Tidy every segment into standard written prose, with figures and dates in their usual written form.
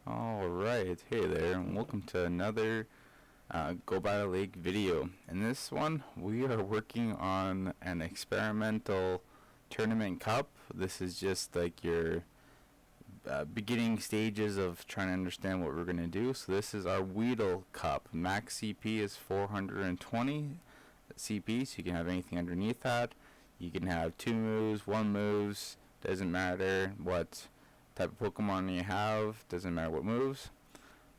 Alright, hey there, and welcome to another Go Battle League video. In this one, we are working on an experimental tournament cup. This is just like your beginning stages of trying to understand what we're going to do. So this is our WEEDle cup. Max CP is 420 CP, so you can have anything underneath that. You can have 2 moves, 1 moves, doesn't matter what type of Pokemon you have, doesn't matter what moves.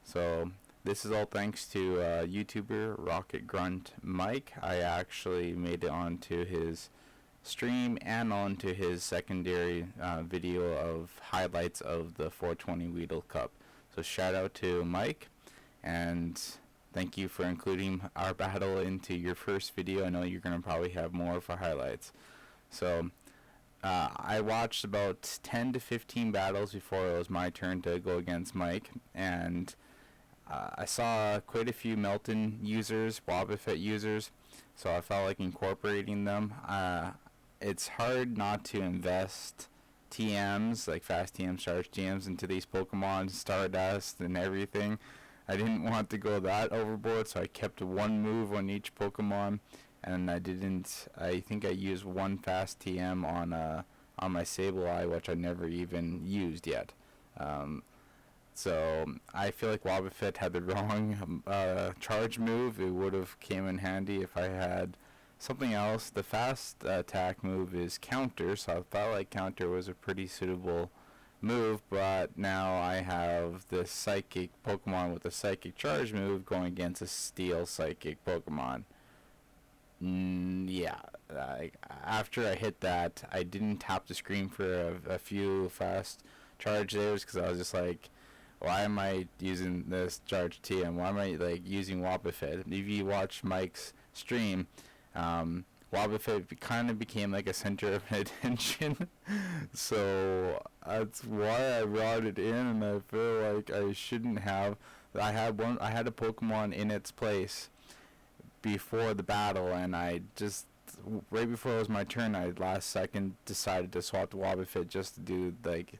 So this is all thanks to YouTuber RocketGruntMike. I actually made it onto his stream and onto his secondary video of highlights of the 420 WEEDle Cup. So shout out to Mike, and thank you for including our battle into your first video. I know you're going to probably have more for highlights. So I watched about 10 to 15 battles before it was my turn to go against Mike, and I saw quite a few Melton users, Wobbuffet users, so I felt like incorporating them. It's hard not to invest TMs, like fast TMs, charge TMs, into these Pokemon, Stardust and everything. I didn't want to go that overboard, so I kept 1 move on each Pokemon. And I think I used 1 fast TM on my Sableye, which I never even used yet. So I feel like Wobbuffet had the wrong charge move. It would have came in handy if I had something else. The fast attack move is counter, so I felt like counter was a pretty suitable move, but now I have this psychic Pokemon with a psychic charge move going against a steel psychic Pokemon. Yeah, after I hit that, I didn't tap the screen for a few fast charge dares, because I was just like, why am I using this charge TM? Why am I like using Wobbuffet? If you watch Mike's stream, Wobbuffet kind of became like a center of attention. So that's why I brought it in, and I feel like I shouldn't have. I had a Pokemon in its place before the battle, and I just right before it was my turn, I last second decided to swap the Wobbuffet just to do like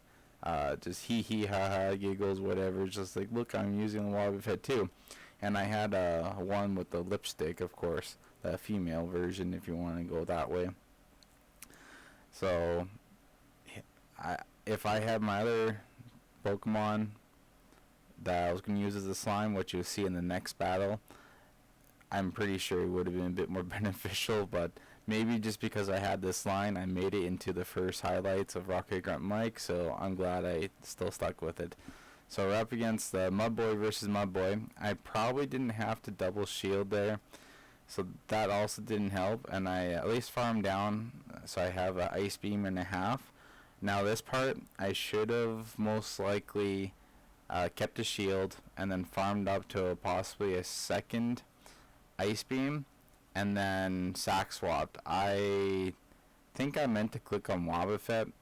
just hee hee ha ha giggles, whatever, just like, look, I'm using the Wobbuffet too. And I had one with the lipstick, of course, the female version if you want to go that way. So if I had my other Pokemon that I was going to use as a slime, which you'll see in the next battle, I'm pretty sure it would have been a bit more beneficial, but maybe just because I had this line, I made it into the first highlights of RocketGruntMike, so I'm glad I still stuck with it. So we're up against the Mudboy versus Mudboy. I probably didn't have to double shield there, so that also didn't help, and I at least farmed down, so I have an Ice Beam and a half. Now this part, I should have most likely kept a shield, and then farmed up to possibly a second Ice Beam, and then sack swapped. I think I meant to click on Wobbuffet.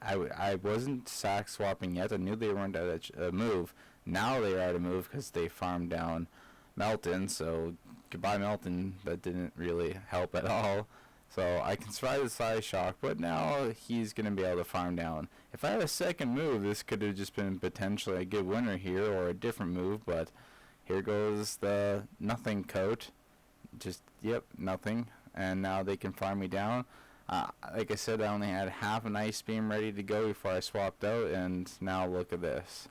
I wasn't sack swapping yet. I knew they weren't at a move. Now they are at a move because they farmed down Melton, so goodbye Melton. That didn't really help at all. So I can survive the Psy Shock, but now he's going to be able to farm down. If I had a second move, this could have just been potentially a good winner here, or a different move, but here goes the nothing coat. Just, yep, nothing. And now they can farm me down. Like I said, I only had half an Ice Beam ready to go before I swapped out, and now look at this.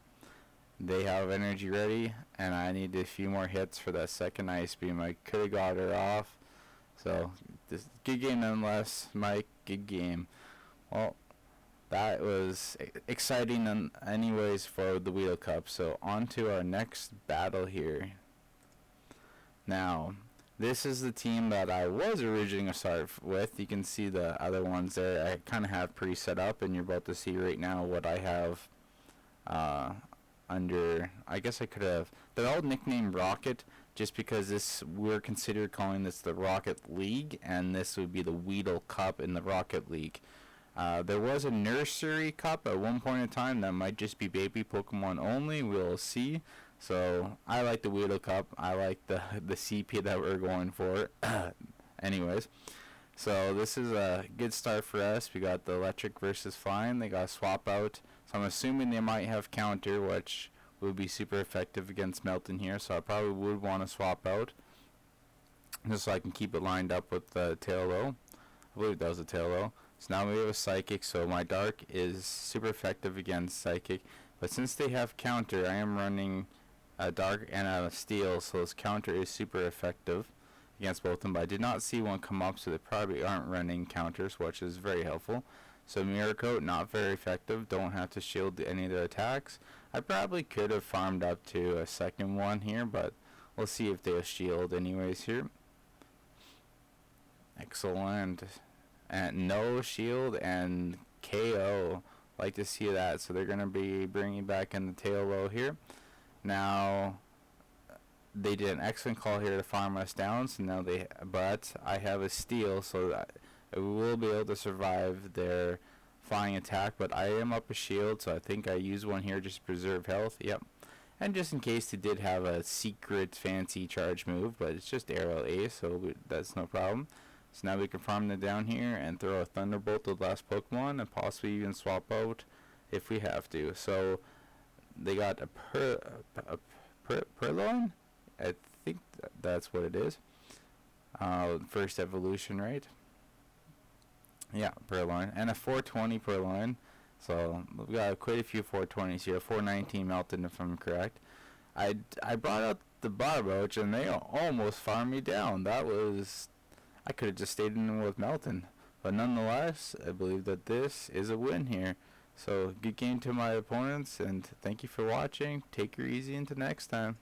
They have energy ready, and I need a few more hits for that second Ice Beam. I could have got her off. So, this good game nonetheless, Mike. Good game. Well, that was exciting anyways for the WEEDle Cup. So on to our next battle here. Now, this is the team that I was originally going to start with. You can see the other ones there. I kind of have pre-set up, and you're about to see right now what I have under. I guess I could have. They're all nicknamed Rocket, just because we're considered calling this the Rocket League, and this would be the WEEDle Cup in the Rocket League. There was a nursery cup at one point in time that might just be baby Pokemon only. We'll see. So I like the WEEDle Cup. I like the CP that we're going for. Anyways, so this is a good start for us. We got the electric versus flying. They got swap out. So I'm assuming they might have counter, which would be super effective against Melton here, so I probably would want to swap out just so I can keep it lined up with the tail low. I believe that was a tail low. So now we have a Psychic, so my Dark is super effective against Psychic, but since they have counter, I am running a Dark and a Steel, so this counter is super effective against both of them, but I did not see one come up, so they probably aren't running counters, which is very helpful. So Mirror Coat, not very effective, don't have to shield any of their attacks. I probably could have farmed up to a second one here, but we'll see if they'll shield anyways here. Excellent. And no shield and KO. Like to see that, so they're going to be bringing back in the tail low here. Now, they did an excellent call here to farm us down, so now but I have a Steel, so that I will be able to survive their flying attack, but I am up a shield, so I think I use one here just to preserve health. Yep. And just in case they did have a secret fancy charge move, but it's just Arrow Ace, so that's no problem. So now we can farm them down here and throw a Thunderbolt to the last Pokemon and possibly even swap out if we have to. So they got a Purloin? I think that's what it is. First evolution, right? Yeah, Purloin. And a 420 Purloin. So we've got quite a few 420s here. 419 Melton if I'm correct. I brought out the Barboach and they almost farmed me down. That was... I could have just stayed in with Melton. But nonetheless, I believe that this is a win here. So good game to my opponents, and thank you for watching. Take her easy until next time.